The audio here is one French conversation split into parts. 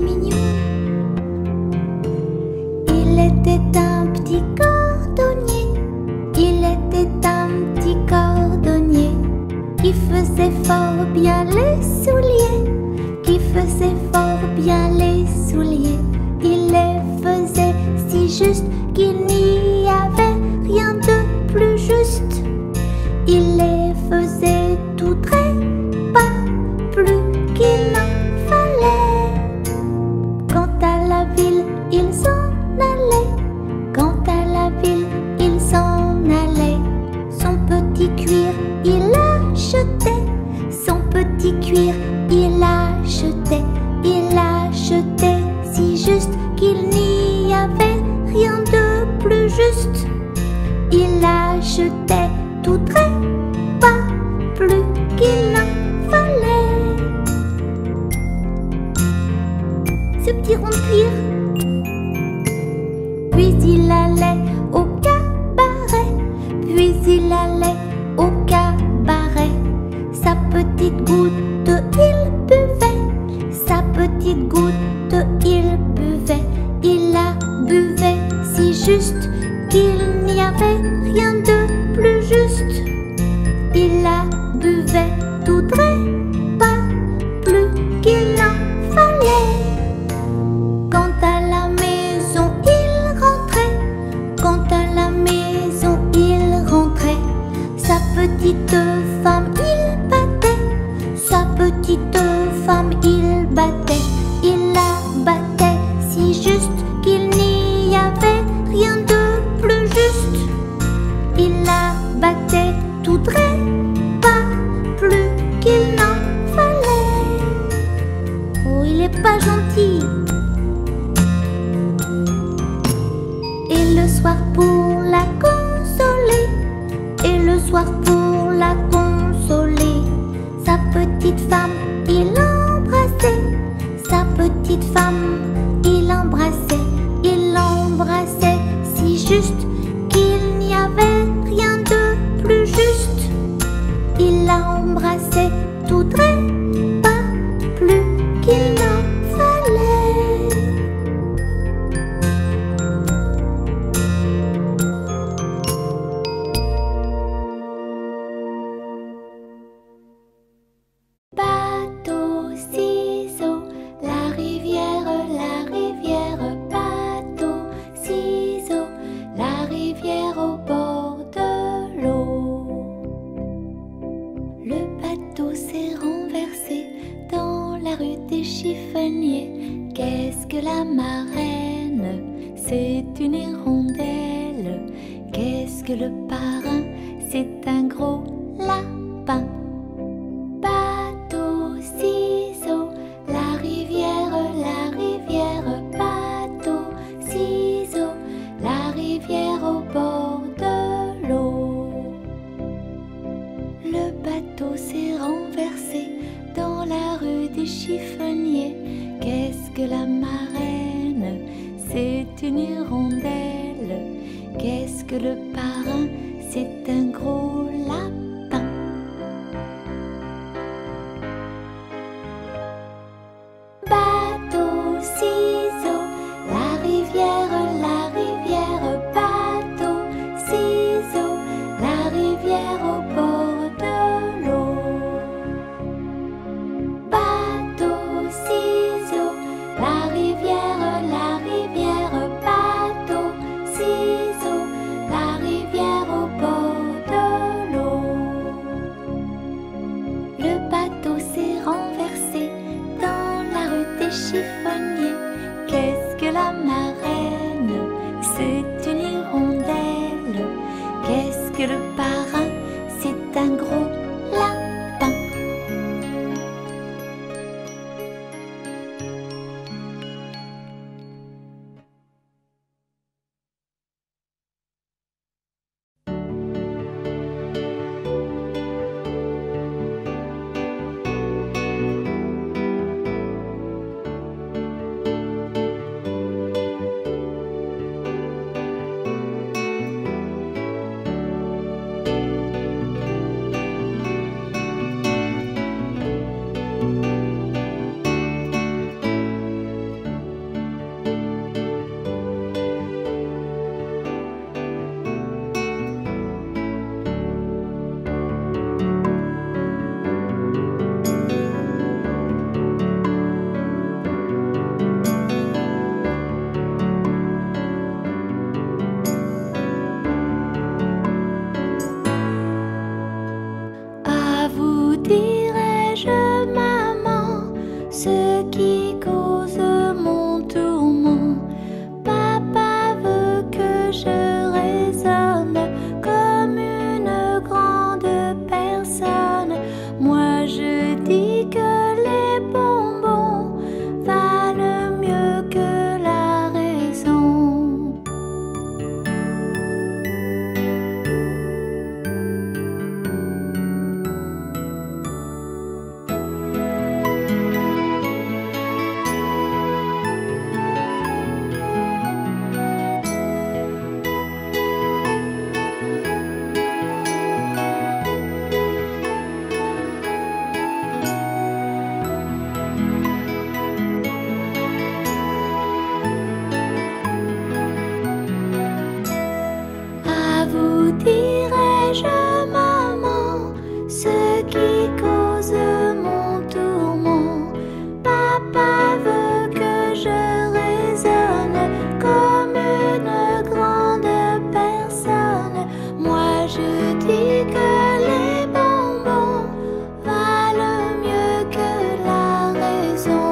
mignon. Il était un petit cordonnier. Il était un petit cordonnier qui faisait fort bien les souliers, qui faisait fort bien les souliers. Il les faisait si juste qu'il n'y avait rien de plus juste. Il les faisait tout trait, pas plus qu'il n'en fallait. Quant à la ville, ils s'en allaient. Quant à la ville, ils s'en allaient. Son petit cuir, il achetait. Son petit cuir, il achetait. Il achetait si juste qu'il n'y avait rien de plus juste. Il achetait tout trait, pas plus qu'il n'en fallait. Ce petit rond de cuir. Puis il allait au cabaret. Puis il allait au cabaret. Sa petite goutte, il buvait. Sa petite goutte, il buvait. Il la buvait si juste qu'il n'y avait rien de plus juste. Il la buvait tout trait, pas plus qu'il n'en fallait. Quant à la maison, il rentrait. Quant à la maison, il rentrait. Sa petite femme, il battait. Sa petite femme, il battait. Il la battait si juste qu'il n'y avait rien de plus juste. Il la battait tout trait, pas plus qu'il n'en fallait. Oh, il est pas gentil. Et le soir pour la consoler, et le soir pour la consoler, sa petite femme, il l'embrassait. Sa petite femme, il l'embrassait. Il l'embrassait si juste qu'il n'y avait rien de plus juste. Il l'embrassait tout trait, pas plus qu'il n'en fallait. Bateau, ciseaux, la rivière, bateau, ciseaux, la rivière au bord de l'eau. Le bateau s'est renversé dans la rue des chiffonniers. Qu'est-ce que la marraine? C'est une hirondelle. Qu'est-ce que le parrain? C'est un gros lapin. Bateau, ciseaux, la rivière, bateau, ciseaux, la rivière au bord de l'eau. Le bateau s'est renversé dans la rue des chiffonniers. Qu'est-ce que la marraine? C'est une hirondelle. Qu'est-ce que le parrain? C'est un gros lapin. Bateau, ciseaux, la rivière, bateau, ciseaux, la rivière au bord de l'eau. Bateau, ciseaux, la rivière, bateau, ciseaux, la rivière au bord de l'eau. Le bateau s'est renversé dans la rue des chiffonniers. Qu'est-ce que la marraine? C'est une hirondelle. Qu'est-ce que le parrain? C'est un gros lapin. je dis que les bonbons valent mieux que la raison. À vous dirai-je, maman, ce qui cause mon tourment. Papa veut que je raisonne comme une grande personne. Moi je dis que les bonbons valent mieux que la raison.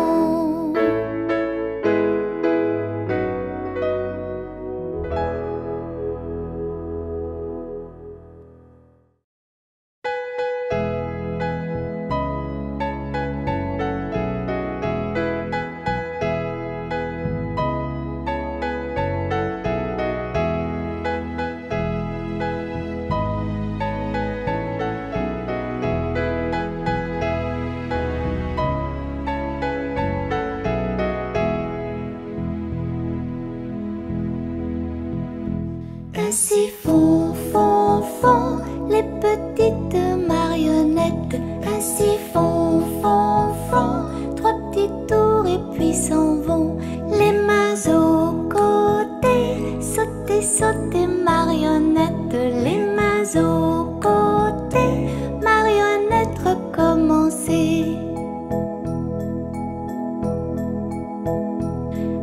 Ainsi font, font, font les petites marionnettes. Ainsi font, font, font 3 petits tours et puis s'en vont. Les mains aux côtés, sauter, sauter marionnettes. Les mains aux côtés, marionnettes recommencer.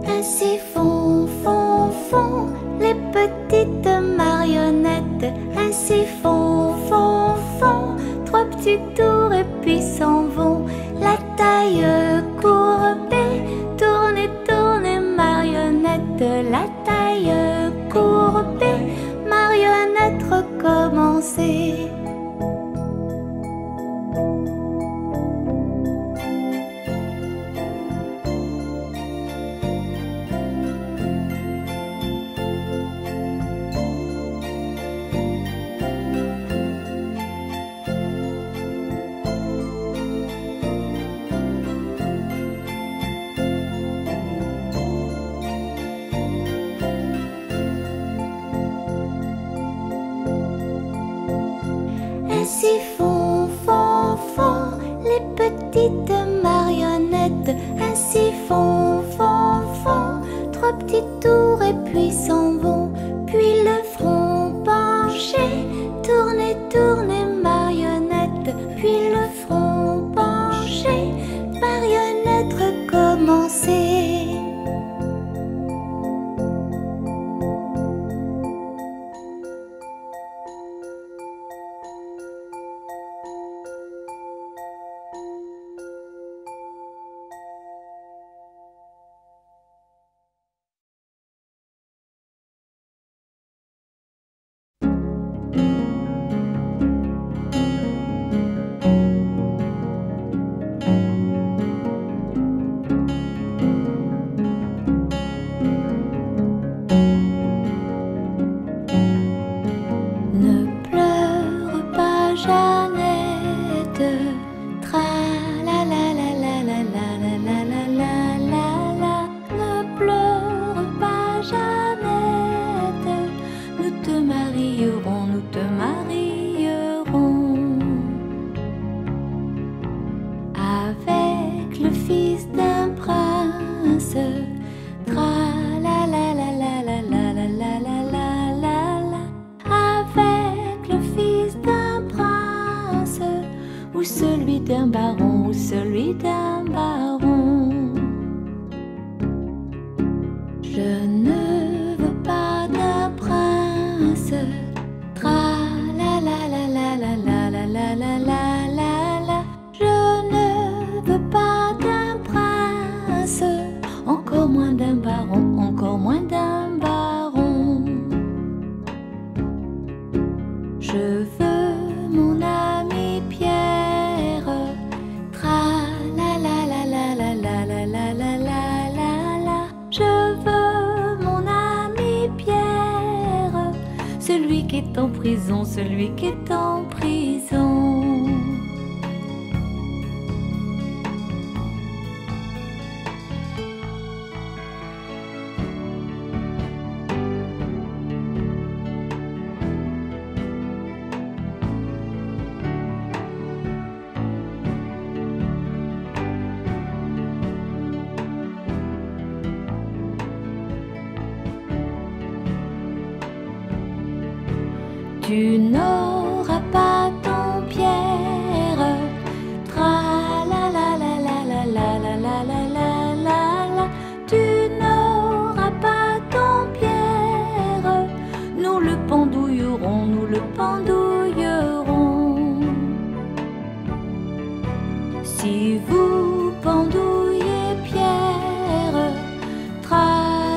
Ainsi font, font, font les petites marionnettes. Ainsi font, font, font 3 petits tours et puis s'en vont. La taille courbée, tournez, tournez marionnette. La taille courbée, marionnette recommencer. Ainsi font, font, font les petites marionnettes. Ainsi font, font, font 3 petits tours et puis s'en vont. Puis le front penché, tournez, tournez marionnette. Puis le front penché, marionnette recommencer. celui d'un baron ou celui d'un baron. Je ne veux pas d'un prince. Tra la la la la la la la la la la la la. Je ne veux pas d'un prince, encore moins d'un baron, encore moins d'un baron. Je veux mon ami Pierre, en prison, celui qui est en prison. Tu n'auras pas ton Pierre, tra la la la la la la la la la la la la. Tu n'auras pas ton Pierre, nous le pendouillerons, nous le pendouillerons. Si vous pendouillez Pierre, tra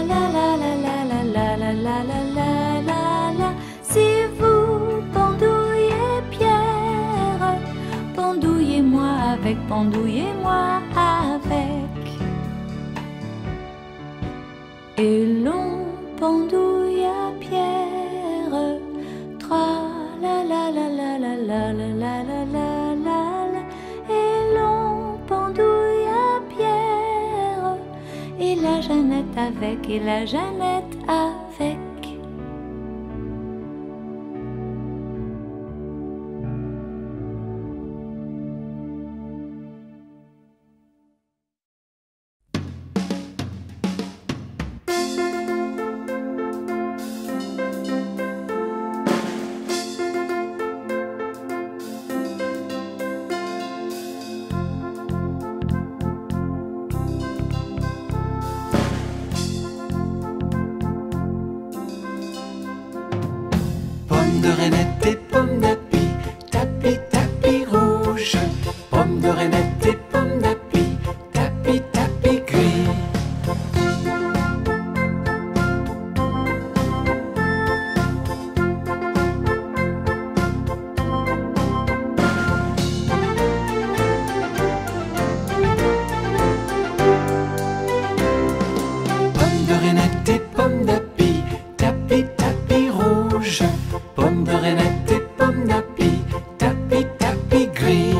la la la la la la la la la la la. Si vous pendouillez Pierre, pendouillez-moi avec, pendouillez-moi avec. Et l'on pendouilla Pierre, tra la la la la la la la la la la la. Et l'on pendouilla Pierre, et la Jeannette avec, et la Jeannette avec. Pomme de reinette et pomme d'api, tapi tapi rouge. Pomme de reinette et pomme d'api, tapi tapi gris. Pomme de reinette et pomme d'api, tapi tapi rouge. Pomme de reinette et pomme d'api, tapi tapi gris.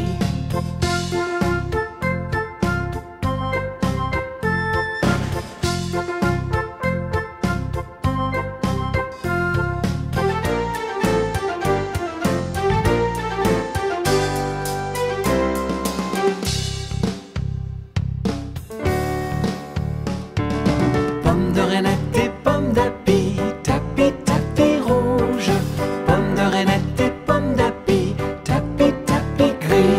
Pomme de reinette et pomme d'api, tapi tapi rouge. Pomme de reinette et pomme d'api, tapi tapi gris.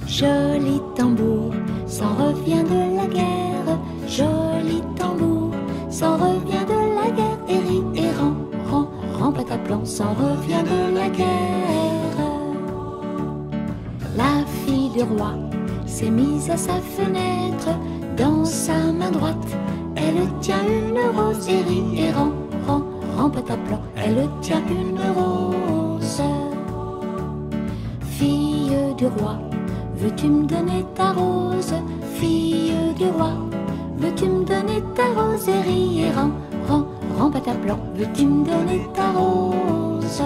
Joli tambour, s'en revient de la guerre. Joli tambour, s'en revient de la guerre. Et rit et rend pataplan, s'en revient de la guerre. La fille du roi s'est mise à sa fenêtre. Dans sa main droite, elle tient une rose. Et rit et rend pataplan, elle tient une rose. Fille du roi, veux-tu me donner ta rose? Fille du roi, veux-tu me donner ta rose? Et rit et rend pataplan, veux-tu me donner ta rose?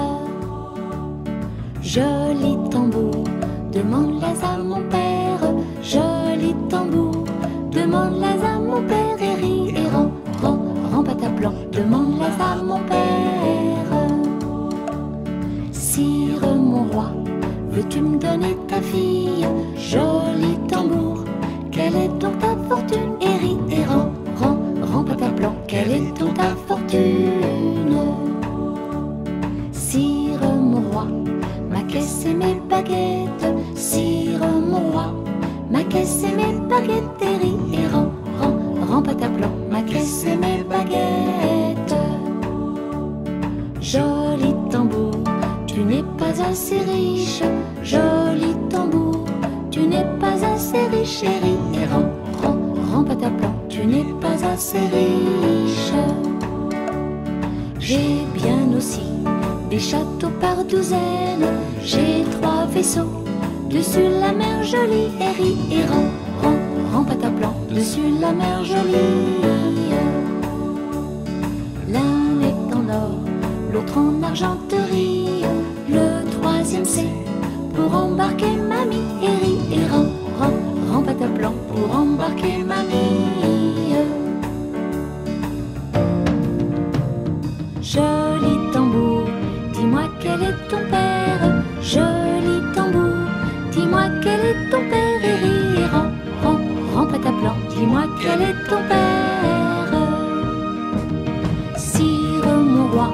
Joli tambour, demande-la à mon père. Joli tambour, demande-la à mon père. Et rit et rend pataplan, demande-la à mon père. Sire mon roi, veux-tu me donner ta fille? Joli tambour, quelle est donc ta fortune? Et rit et rend pataplan, quelle est donc ta fortune? Sire mon roi, ma caisse et mes baguettes. Sire mon roi, ma caisse et mes baguettes. Et rit et rend pataplan, ma caisse et mes baguettes. assez riche. Joli tambour, tu n'es pas assez riche. Ri et rend, rend pataplan, tu n'es pas assez riche. J'ai bien aussi des châteaux par douzaine. J'ai 3 vaisseaux dessus la mer jolie. Et ri et rend pataplan, dessus la mer jolie. L'un est en or, l'autre en argenterie. Le 3e c'est pour embarquer mamie. Et ri et rend pataplan, pour embarquer mamie. Joli tambour, dis-moi quel est ton père. Joli tambour, dis-moi quel est ton père. Et ri et rend pataplan, dis-moi quel est ton père. Sire mon roi,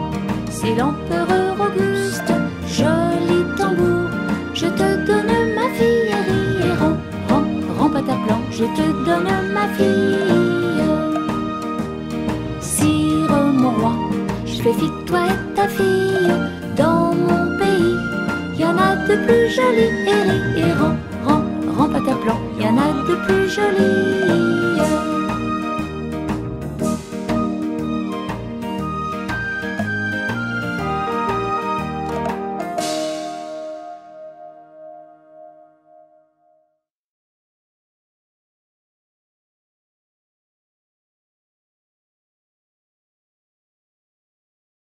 c'est l'empereur Auguste. Joli tambour, je te donne ma fille. Et ri et rend pataplan, je te donne ma fille. Sire mon roi, je fais fi de toi et ta fille. Dans mon pays, y en a de plus jolis. Et ri et rend pataplan, y en a de plus jolis.